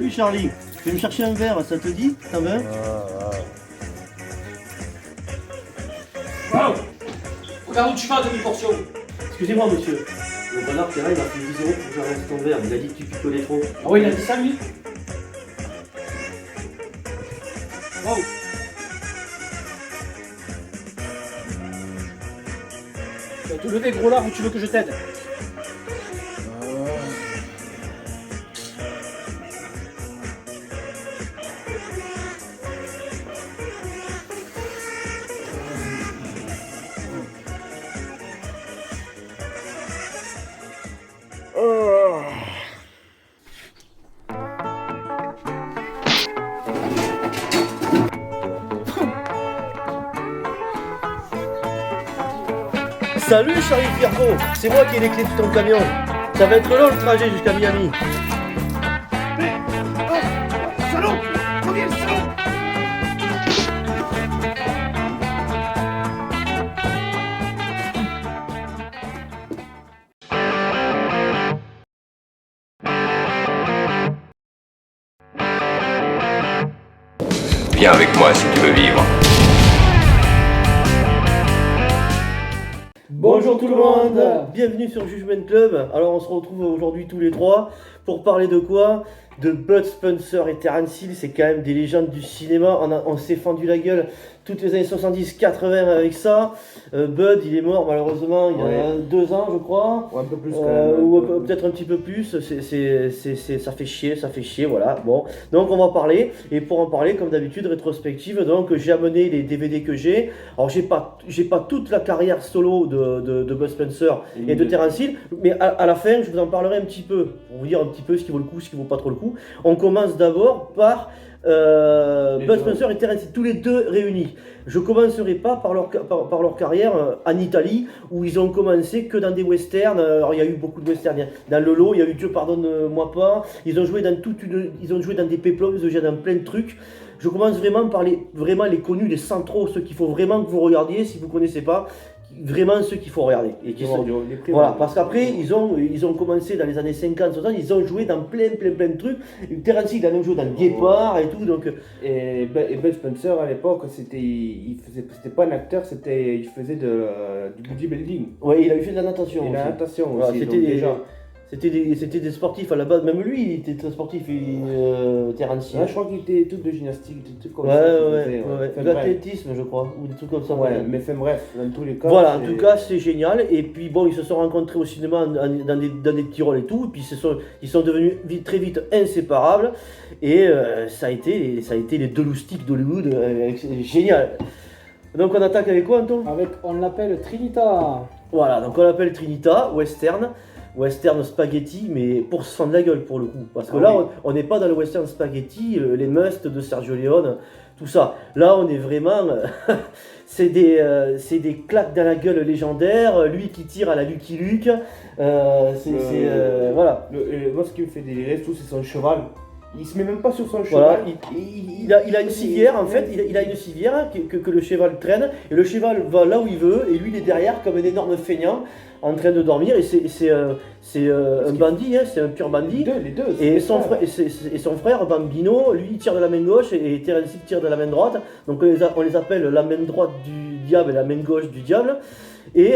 Salut Charlie, tu veux me chercher un verre, ça te dit? T'en veux un? Wow. Regarde où tu vas, demi-portion. Excusez-moi monsieur, le renard Pierre il m'a fait 10 euros pour que j'arrête ton verre, il a dit que tu picolais trop. Ah ouais, il a dit ça lui. Wow. Tu vas te lever gros là ou tu veux que je t'aide? Salut Charlie Pierrot, c'est moi qui ai les clés de ton camion. Ça va être long le trajet jusqu'à Miami. Salaud! Reviens, salaud! Viens avec moi si tu veux vivre. Bonjour tout le monde, bienvenue sur Judgment Club. Alors on se retrouve aujourd'hui tous les trois pour parler de quoi? De Bud Spencer et Terence Hill, c'est quand même des légendes du cinéma. On s'est fendu la gueule toutes les années 70-80 avec ça. Bud, il est mort malheureusement il y a 2 ans je crois. Ou un peu plus quand même. Ou peut-être un petit peu plus. Ça fait chier, voilà. Bon, donc on va parler. Et pour en parler, comme d'habitude, rétrospective. Donc j'ai amené les DVD que j'ai. Alors j'ai pas toute la carrière solo de Bud Spencer et de Terence Hill, mais à la fin, je vous en parlerai un petit peu pour vous dire un petit peu ce qui vaut le coup, ce qui vaut pas trop le coup. On commence d'abord par Bud Spencer et Terence Hill, tous les deux réunis. Je commencerai pas par leur carrière en Italie, où ils ont commencé que dans des westerns. Alors il y a eu beaucoup de westerns. Dans le lot, il y a eu Dieu pardonne-moi pas. Ils ont joué dans des péplums, ils ont joué dans plein de trucs. Je commence vraiment par les connus, les centraux, ceux qu'il faut vraiment que vous regardiez si vous connaissez pas. Vraiment ceux qu'il faut regarder. Et qui sont, voilà, parce qu'après ils ont commencé dans les années 50, 60, ils ont joué dans plein de trucs. Terence Hill il a même joué dans Guépard et tout. Donc Et Bud Spencer à l'époque, c'était pas un acteur, il faisait du bodybuilding. ouais, il a eu fait de la natation. Et la natation voilà, aussi. c'était des sportifs à la base. Même lui, il était très sportif. Terence Hill. Je crois qu'il était tout de gymnastique, des trucs comme ça. De l'athlétisme, je crois, ou des trucs comme ça. Ouais, mais enfin bref, dans tous les cas. Voilà, en tout cas, c'est génial. Et puis bon, ils se sont rencontrés au cinéma dans des petits rôles et tout. Et puis ils sont devenus très vite inséparables. Et ça a été les deux loustiques d'Hollywood. C'est génial. Donc on attaque avec quoi, Anton? On l'appelle Trinita. Voilà, donc on l'appelle Trinita, western spaghetti, mais pour se fendre la gueule pour le coup. Parce que là, on n'est pas dans le western spaghetti, les musts de Sergio Leone, tout ça. Là, on est vraiment... c'est des claques dans la gueule légendaires, lui qui tire à la Lucky Luke. Voilà. Moi, ce qui me fait délirer, tout, c'est son cheval. Il se met même pas sur son cheval. Voilà, il a une civière en fait, il a une civière que le cheval traîne, et le cheval va là où il veut, et lui il est derrière comme un énorme feignant en train de dormir, et c'est un bandit, hein, c'est un pur bandit. Les deux. Et son frère Bambino, lui il tire de la main gauche et Terence Hill tire de la main droite, donc on les appelle la main droite du diable et la main gauche du diable. Et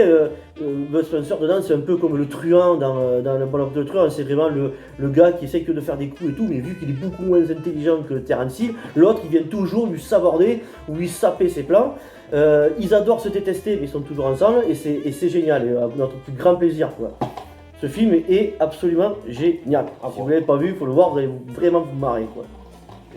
Bud Spencer dedans c'est un peu comme le truand dans le Bonhomme de truand, c'est vraiment le gars qui essaie que de faire des coups et tout, mais vu qu'il est beaucoup moins intelligent que Terence Hill, l'autre il vient toujours lui saborder ou lui saper ses plans. Ils adorent se détester mais ils sont toujours ensemble et c'est génial, et à notre plus grand plaisir quoi. Ce film est absolument génial. Si vous l'avez pas vu, il faut le voir, vous allez vraiment vous marrer quoi.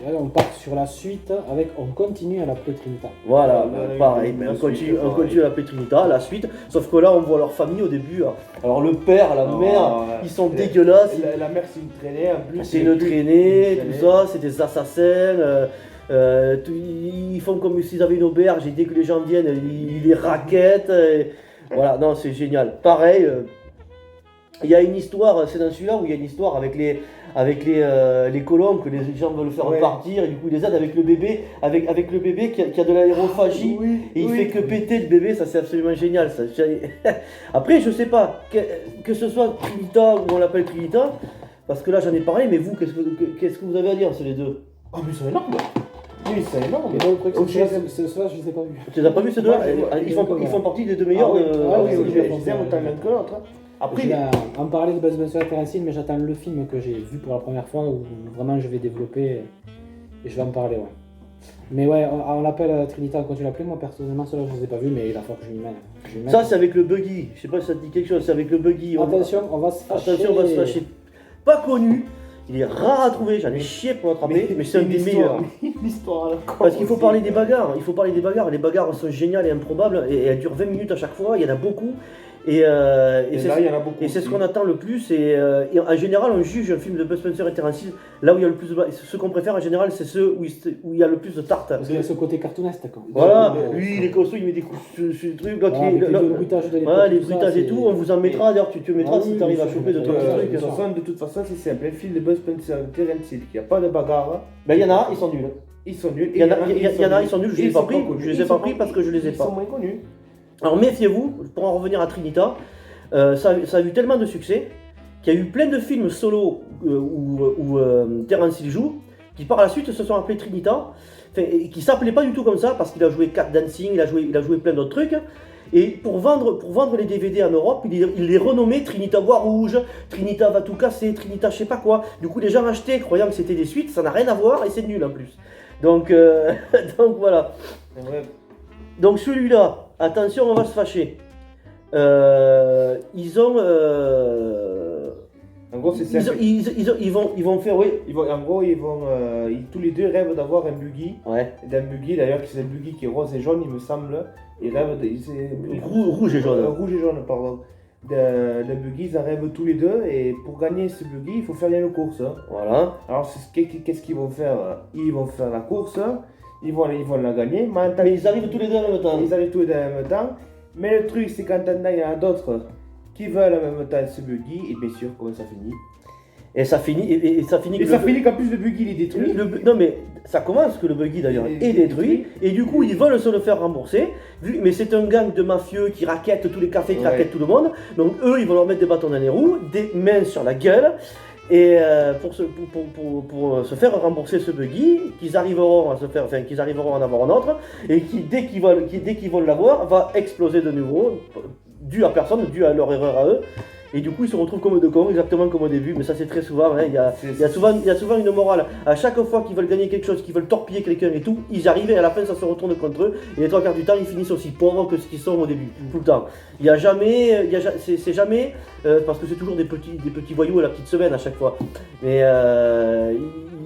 Et là, on part sur la suite on continue à la Trinita. Voilà, pareil, on continue à la Trinita, la suite, sauf que là on voit leur famille au début. Alors le père, la mère, ils sont dégueulasses. La mère c'est une traînée en plus. C'est une traînée, tout ça, c'est des assassins. Ils font comme s'ils avaient une auberge et dès que les gens viennent, ils les raquettent. Voilà, non, c'est génial. Pareil. Il y a une histoire, c'est dans celui-là où il y a une histoire avec les colons que les gens veulent faire partir et du coup ils les aident avec le bébé, avec le bébé qui a de l'aérophagie et il fait que péter le bébé, ça c'est absolument génial ça. Après je sais pas, que ce soit Trinita ou on l'appelle Trinita, Parce que là, j'en ai parlé, mais vous, qu'est-ce que vous avez à dire sur les deux? Oh, mais c'est énorme. Oui, c'est énorme. Mais donc, Ok, c'est ça, je les ai pas vus. Tu les as pas vus ces deux-là? Moi, je vois, Ils font partie des deux meilleurs Ah oui, de. oui, oui, je oui, les aime autant l'un que l'autre. Hein. Après, Je vais en parler de Buzz Buncer et Terence Hill, mais j'attends le film que j'ai vu pour la première fois où vraiment je vais développer et je vais en parler, ouais. Mais ouais, on l'appelle Trinita, on continue à l'appeler. Moi personnellement, ceux-là je les ai pas vus, mais il va falloir que je m'y mette. Ça, c'est avec le buggy. Je sais pas si ça te dit quelque chose, c'est avec le buggy. Attention, on va se fâcher. Attention, on va se fâcher. Pas connu. Il est rare à trouver, j'en ai chié pour l'attraper, mais c'est un des meilleurs. L'histoire, Parce qu'il faut parler des bagarres, il faut parler des bagarres. Les bagarres sont géniales et improbables, et elles durent 20 minutes à chaque fois, il y en a beaucoup. Et là, il y en a beaucoup. et c'est ce qu'on attend le plus. Et en général, on juge un film de Buzz Spencer et Terence Hill là où il y a le plus de. Ce qu'on préfère en général, c'est ceux où il y a le plus de tarte. Parce qu'il y a ce côté cartooniste, quoi. Voilà, lui il est costaud, il met des coups sur le truc. L'autre, Voilà, il- avec les l'autre- bruitages de l'époque, voilà, les tout ça, bruitages et c'est- tout, on vous en mettra. D'ailleurs, tu mettras Ah si oui, tu arrives oui, à choper de oui, ton oui, truc. bien sûr. De toute façon, c'est simple. Un film de Buzz Spencer et Terence Hill, il n'y a pas de bagarre. Ben, il y en a, ils sont nuls. Ils sont nuls. Il y en a, ils sont nuls, je les ai pas pris. connus. Je les ai pas pris parce que je les ai Ils sont pas. moins connus. Alors méfiez-vous, pour en revenir à Trinita, ça a eu tellement de succès qu'il y a eu plein de films solo où Terence Hill joue, qui par la suite se sont appelés Trinita, enfin, et qui s'appelaient pas du tout comme ça parce qu'il a joué Cat Dancing, il a joué plein d'autres trucs. Et pour vendre les DVD en Europe, il les renommait Trinita Bois Rouge, Trinita va tout casser, Trinita je sais pas quoi. Du coup, les gens achetaient croyant que c'était des suites, ça n'a rien à voir et c'est nul en plus. Donc, donc voilà. Ouais. Donc celui-là, attention, on va se fâcher. Ils ont. En gros, c'est simple. Ils vont faire, oui. Tous les deux rêvent d'avoir un buggy. Ouais. D'un buggy, d'ailleurs, c'est un buggy qui est rose et jaune, il me semble. Ils rêvent Rouge et jaune. rouge et jaune, pardon. D'un buggy, ils en rêvent tous les deux. Et pour gagner ce buggy, il faut faire une course. Hein. Voilà. Alors, qu'est-ce qu'ils vont faire? Ils vont faire la course. Ils vont la gagner. Mais ils arrivent tous les deux en même temps. Ils arrivent tous les deux en même temps. Mais le truc, c'est qu'en attendant, il y en a d'autres qui veulent en même temps ce buggy. Et bien sûr, comment ça finit? Et ça finit. Et ça finit. Et ça finit qu'en plus le buggy, il est détruit. Non mais ça commence que le buggy d'ailleurs Il est détruit et du coup ils veulent se le faire rembourser mais c'est un gang de mafieux qui raquettent tous les cafés, qui Ouais. raquettent tout le monde, donc eux ils vont leur mettre des bâtons dans les roues, des mains sur la gueule et pour se faire rembourser ce buggy qu'ils arriveront à en avoir un autre et qui dès qu'ils vont l'avoir va exploser de nouveau dû à personne, dû à leur erreur à eux. Et du coup, ils se retrouvent comme deux cons, exactement comme au début, mais ça c'est très souvent, hein. Il y a souvent une morale. À chaque fois qu'ils veulent gagner quelque chose, qu'ils veulent torpiller quelqu'un et tout, ils arrivent et à la fin ça se retourne contre eux. Et les trois quarts du temps, ils finissent aussi pauvres que ce qu'ils sont au début, tout le temps. Il y a jamais, c'est jamais, parce que c'est toujours des petits voyous à la petite semaine à chaque fois. Mais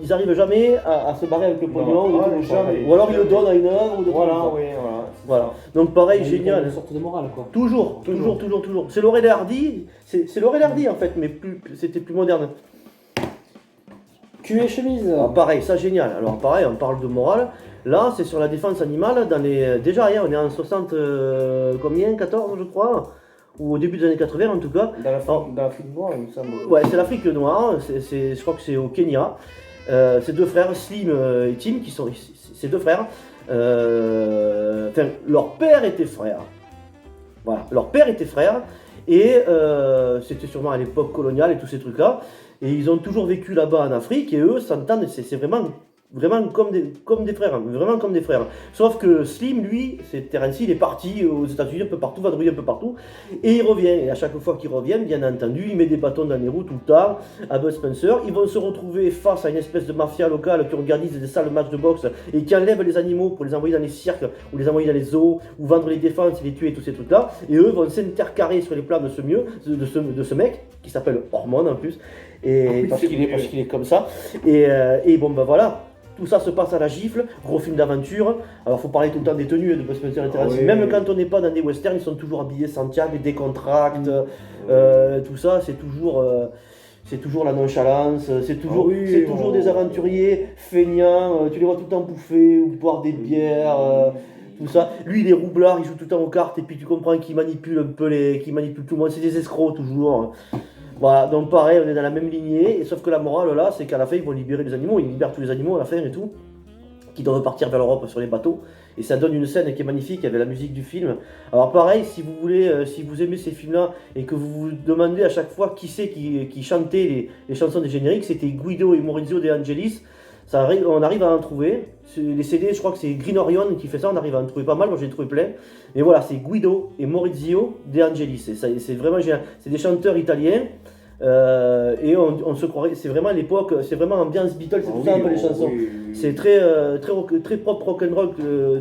ils arrivent jamais à se barrer avec le pognon, ou alors ils le donnent à une œuvre, ou de Voilà, tout ça. oui, voilà. Voilà. Donc pareil, Il y a génial. une sorte de morale, quoi. Toujours. C'est Laurel et Hardy, c'est Laurel et Hardy en fait, mais c'était plus moderne. Cul et chemise. Alors, pareil, ça génial. Alors pareil, on parle de morale. Là, c'est sur la défense animale. Déjà, on est en 60, combien 14, je crois, ou au début des années 80 en tout cas. Dans l'Afrique noire, il me semble. Ouais, c'est l'Afrique noire. Je crois que c'est au Kenya. Ces deux frères, Slim et Tim, qui sont ces deux frères. Enfin, leur père était frère. Voilà, leur père était frère. Et c'était sûrement à l'époque coloniale et tous ces trucs-là. Et ils ont toujours vécu là-bas en Afrique. Et eux s'entendent, c'est vraiment comme des frères. Vraiment comme des frères. Sauf que Slim, lui, c'est Terence Hill, il est parti aux États-Unis un peu partout, vadrouiller un peu partout. Et il revient. Et à chaque fois qu'il revient, bien entendu, il met des bâtons dans les roues tout le temps à Bud Spencer. Ils vont se retrouver face à une espèce de mafia locale qui organise des salles de matchs de boxe et qui enlève les animaux pour les envoyer dans les cirques ou les envoyer dans les zoos ou vendre les défenses et les tuer et tous ces trucs-là. Et eux vont s'intercarrer sur les plans de ce mec qui s'appelle Hormone en plus. Et parce qu'il est comme ça. Et bon, ben voilà. Tout ça se passe à la gifle, gros film d'aventure. Alors faut parler tout le temps des tenues de Bud Spencer et Terence Hill. Oui. Même quand on n'est pas dans des westerns, ils sont toujours habillés Santiago, décontracts, tout ça, c'est toujours la nonchalance, c'est toujours des aventuriers feignants, tu les vois tout le temps bouffer ou boire des bières, tout ça. Lui il est roublard, il joue tout le temps aux cartes et puis tu comprends qu'il manipule un peu qu'il manipule tout le monde, c'est des escrocs toujours. Voilà, donc pareil, on est dans la même lignée, et sauf que la morale là, c'est qu'à la fin ils vont libérer les animaux, ils libèrent tous les animaux à la fin et tout, qui doivent partir vers l'Europe sur les bateaux, Et ça donne une scène qui est magnifique avec la musique du film. Alors pareil, si vous voulez, si vous aimez ces films-là et que vous vous demandez à chaque fois qui c'est qui chantait les chansons des génériques, c'était Guido et Maurizio De Angelis. On arrive à en trouver. Les CD, je crois que c'est Green Orion qui fait ça, on arrive à en trouver pas mal, moi j'ai trouvé plein. Mais voilà, c'est Guido et Maurizio De Angelis. C'est vraiment génial. C'est des chanteurs italiens. Et on se croirait, c'est vraiment l'époque, c'est vraiment ambiance Beatles, c'est tout ça un peu les chansons. C'est très propre rock'n'roll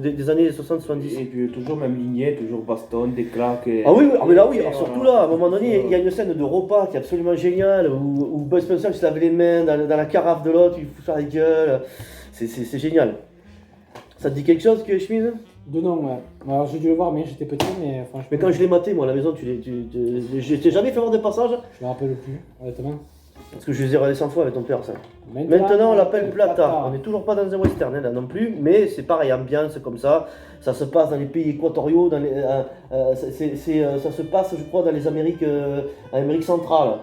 des années 60-70. Et puis toujours même lignée, toujours baston, des claques. Ah oui, mais là oui, alors surtout là, à un moment donné, il y a une scène de repas qui est absolument géniale, où Bud Spencer se lave les mains dans la carafe de l'autre, il fout ça à la gueule, c'est génial. Ça te dit quelque chose, que Schmidt? De nom, ouais. Alors j'ai dû le voir, mais j'étais petit, mais franchement. Mais quand je l'ai maté, moi, à la maison, je t'ai jamais fait voir des passages, Je me rappelle plus, honnêtement. parce que je les ai regardés 100 fois avec ton père, ça. Maintenant, on l'appelle Plata. On n'est toujours pas dans un western là non plus, mais c'est pareil, ambiance comme ça. Ça se passe dans les pays équatoriaux, ça se passe, je crois, dans les Amériques centrale.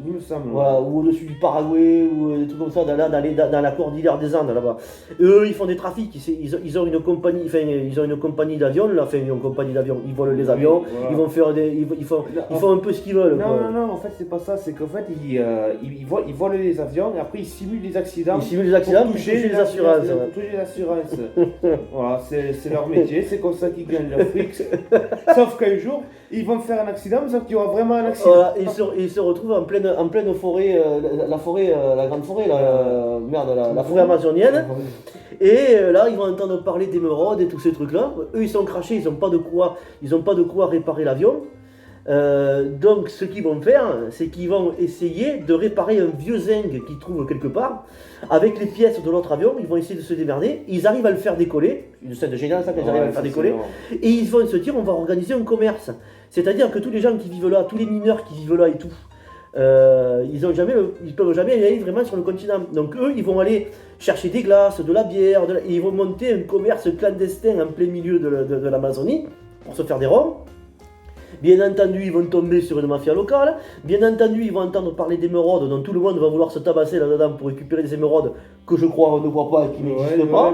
Il me semble. Voilà, ou au-dessus du Paraguay, ou des trucs comme ça, dans la cordillère des Andes là-bas. Eux, ils font des trafics, ils ont une compagnie, d'avions, là, enfin, une compagnie d'avions, ils volent les avions, Voilà. ils vont faire ils font un peu ce qu'ils veulent. quoi. Non, en fait, c'est pas ça, c'est qu'en fait, ils volent les avions et après ils simulent les accidents. Ils simulent les accidents pour toucher les assurances. Ouais. Pour toucher les assurances. Voilà, c'est leur métier, c'est comme ça qu'ils gagnent leur fric. Sauf qu'un jour, ils vont faire un accident, sauf qu'il y aura vraiment un accident. Voilà, ils se retrouvent en pleine forêt, la grande forêt, la forêt amazonienne. Et là, ils vont entendre parler d'émeraudes et tous ces trucs-là. Eux, ils sont crachés, ils n'ont pas de quoi réparer l'avion. Donc, ce qu'ils vont faire, c'est qu'ils vont essayer de réparer un vieux zinc qu'ils trouvent quelque part. Avec les pièces de l'autre avion, ils vont essayer de se démerder. Ils arrivent à le faire décoller. Une scène géniale, ça, qu'ils arrivent à le faire décoller. Et ils vont se dire, on va organiser un commerce. C'est-à-dire que tous les gens qui vivent là, tous les mineurs qui vivent là et tout, ils peuvent jamais aller vraiment sur le continent. Donc eux, ils vont aller chercher des glaces, de la bière, et ils vont monter un commerce clandestin en plein milieu de l'Amazonie pour se faire des ronds. Bien entendu, ils vont tomber sur une mafia locale. Bien entendu, ils vont entendre parler d'émeraudes, dont tout le monde va vouloir se tabasser là-dedans pour récupérer des émeraudes que je crois, on ne voit pas et qui n'existent pas.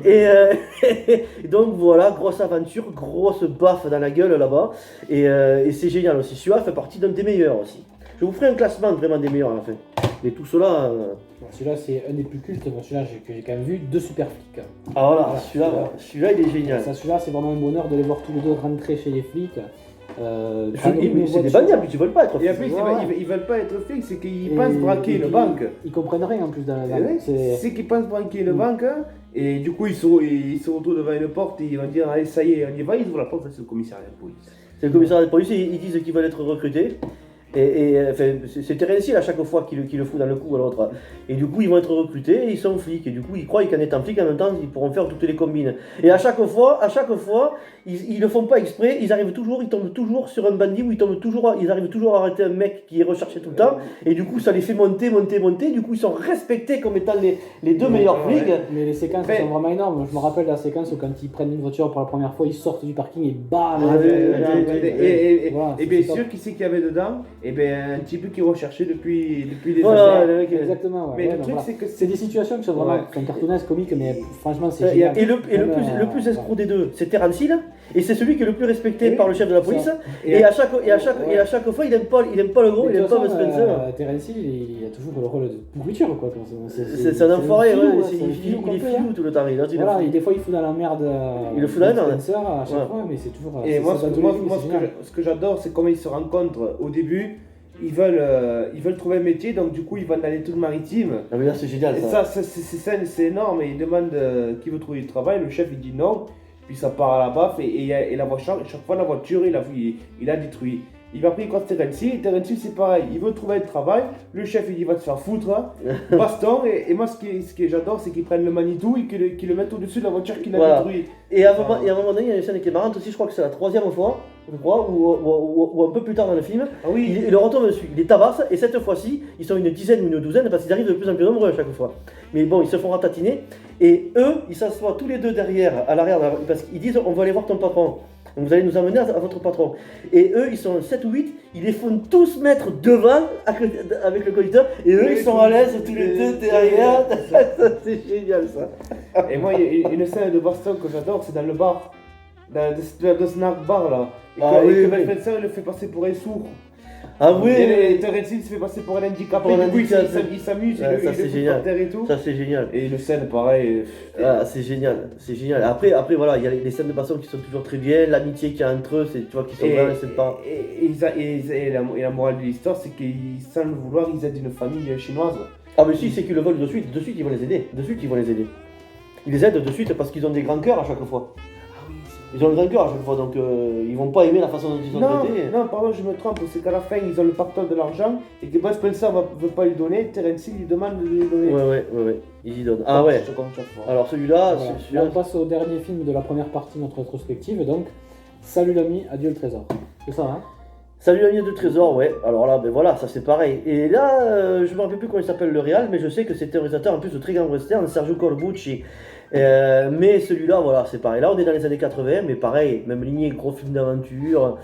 Et donc voilà, grosse aventure, grosse baffe dans la gueule là-bas. Et c'est génial aussi. Celui-là fait partie d'un des meilleurs aussi. Je vous ferai un classement vraiment des meilleurs à la fin. Mais tout cela. Celui-là, c'est un des plus cultes. Moi, celui-là, que j'ai quand même vu, deux super flics. Ah voilà, celui-là, il est génial. Celui-là, c'est vraiment un bonheur de les voir tous les deux rentrer chez les flics. C'est des bandits, puis tu veulent pas être flics. Et après, ils veulent pas être flics, c'est qu'ils pensent braquer le banque. Ils comprennent rien en plus dans la c'est qu'ils pensent braquer le banque, et du coup, ils se retrouvent devant une porte et ils vont dire, allez, ça y est, on y va, ils ouvrent la porte, c'est le commissariat de police. C'est le commissariat de police, ils disent qu'ils veulent être recrutés. Enfin, c'est Terence Hill à chaque fois qui le fout dans le coup à l'autre. Et du coup, ils vont être recrutés et ils sont flics. Et du coup, ils croient qu'en étant flics, en même temps, ils pourront faire toutes les combines. Et à chaque fois, ils le font pas exprès. Ils tombent toujours sur un bandit ou ils arrivent toujours à arrêter un mec qui est recherché tout le temps. Et du coup, ça les fait monter. Du coup, ils sont respectés comme étant les deux meilleurs flics. Mais les séquences sont vraiment énormes. Je me rappelle la séquence où quand ils prennent une voiture pour la première fois, ils sortent du parking et bam. Et bien sûr, qui c'est qu'il y avait dedans? Et bien un type qui est recherché depuis des années. Exactement, ouais. Mais le truc, c'est que c'est des situations qui sont vraiment cartonnaises, comiques, mais franchement, c'est génial. Et le plus escroc des deux, c'est Terence Hill, et c'est celui qui est le plus respecté par le chef de la police. Et à chaque fois, il aime pas le gros, il aime pas Bud Spencer. Terence Hill, il a toujours le rôle de pourriture, quoi. C'est un enfoiré, il est filou tout le temps. Voilà, des fois, il fout dans la merde. Il le fout dans la merde. Spencer à chaque fois, mais c'est toujours. Et moi, ce que j'adore, c'est comment ils se rencontrent au début. Ils veulent trouver un métier, donc du coup ils vont dans les trucs maritimes. Ah mais là c'est génial ça. Et ça c'est énorme, et ils demandent qui veut trouver du travail, le chef il dit non, puis ça part à la baffe, et la voiture, chaque fois la voiture il a détruit. Il va pris quand Terence Hill c'est pareil, il veut trouver du travail, le chef il dit va te faire foutre, baston, et moi ce que j'adore c'est qu'ils prennent le Manitou et qu'ils le mettent au-dessus de la voiture qu'il a détruit. Et à un moment donné il y a une scène qui est marrante aussi, je crois que c'est la 3e fois, je crois, ou un peu plus tard dans le film, il le retombe dessus, il les tabasse, et cette fois-ci, ils sont une dizaine ou une douzaine, parce qu'ils arrivent de plus en plus nombreux à chaque fois. Mais bon, ils se font ratatiner, et eux, ils s'assoient tous les deux derrière, à l'arrière, parce qu'ils disent on va aller voir ton patron. Donc vous allez nous amener à votre patron. Et eux, ils sont 7 ou 8, ils les font tous mettre devant avec le conducteur, et eux, ils sont à l'aise tous les deux derrière. C'est génial ça. Et moi, il y a une scène de baston que j'adore, c'est dans le bar. Dans le snack bar là. Et Ah que, oui, et que oui. Bud Spencer il le fait passer pour un sourd. Ah oui, Et Terence Hill se fait passer pour un handicapé. Pour un Du coup, handicapé. il s'amuse, Ouais, ça, il c'est le fout génial. par terre et tout. ça c'est génial. Et le scène, pareil. Ah, c'est génial, c'est génial. Après voilà, il y a les scènes de baston qui sont toujours très bien, l'amitié qu'il y a entre eux, tu vois, qui sont vraiment sympas. Et la morale de l'histoire, c'est qu'ils, sans le vouloir, ils aident une famille chinoise. Ah mais si, c'est qu'ils le veulent de suite ils vont les aider, Ils les aident de suite parce qu'ils ont des grands cœurs à chaque fois. Ils ont le grand cœur à chaque fois, donc ils vont pas aimer la façon dont ils sont traités. Non, pardon, je me trompe, c'est qu'à la fin, ils ont le pactole de l'argent et que Bud Spencer ne veut pas lui donner, Terence Hill lui demande de lui donner. Ouais, ils y donnent. Ah ouais. Je te compte chaque fois. Alors celui-là, Voilà. celui-là, Là, on passe au dernier film de la première partie de notre rétrospective, donc Salut l'ami, adieu le trésor. C'est ça, hein? Salut l'ami de trésor, ouais. Alors là, ben voilà, ça c'est pareil. Et là, je me rappelle plus comment il s'appelle le réal, mais je sais que c'est un réalisateur en plus de très grand western, Sergio Corbucci. Mais celui-là, voilà, c'est pareil. Là, on est dans les années 80, mais pareil, même lignée, gros film d'aventure,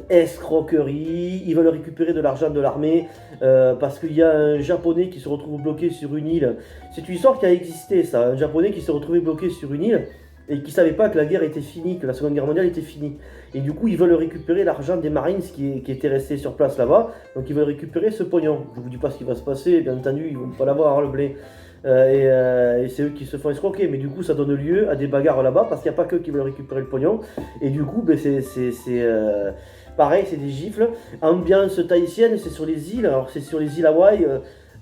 escroquerie. Ils veulent récupérer de l'argent de l'armée parce qu'il y a un japonais qui se retrouve bloqué sur une île. C'est une histoire qui a existé, ça. Un japonais qui s'est retrouvé bloqué sur une île et qui savait pas que la guerre était finie, que la Seconde Guerre mondiale était finie. Et du coup, ils veulent récupérer l'argent des Marines qui étaient restés sur place là-bas. Donc, ils veulent récupérer ce pognon. Je vous dis pas ce qui va se passer, bien entendu, ils vont pas l'avoir, hein, le blé. Et c'est eux qui se font escroquer. Mais du coup, ça donne lieu à des bagarres là-bas parce qu'il n'y a pas qu'eux qui veulent récupérer le pognon. Et du coup, ben, pareil, c'est des gifles. Ambiance tahitienne, c'est sur les îles. Alors, c'est sur les îles Hawaï.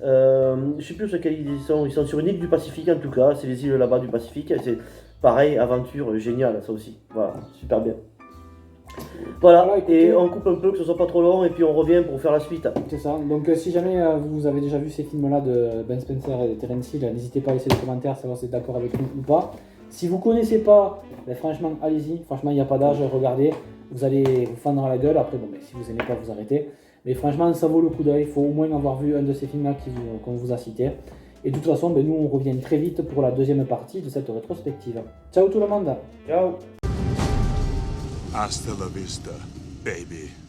Je sais plus sur quelle île ils sont. Ils sont sur une île du Pacifique en tout cas. C'est les îles là-bas du Pacifique. C'est pareil, aventure géniale, ça aussi. Voilà, super bien. Voilà, Voilà, écoutez. et on coupe un peu, que ce soit pas trop long, et puis on revient pour faire la suite. C'est ça. Donc si jamais vous avez déjà vu ces films-là de Ben Spencer et de Terence Hill, n'hésitez pas à laisser des commentaires, savoir si vous êtes d'accord avec nous ou pas. Si vous connaissez pas, ben, franchement, allez-y. Franchement, il n'y a pas d'âge, regardez. Vous allez vous fendre à la gueule. Après, bon, ben, si vous aimez pas, vous arrêtez. Mais franchement, ça vaut le coup d'œil. Il faut au moins avoir vu un de ces films-là qu'on vous a cité. Et de toute façon, ben, nous, on revient très vite pour la deuxième partie de cette rétrospective. Ciao tout le monde. Ciao. Hasta la vista, baby.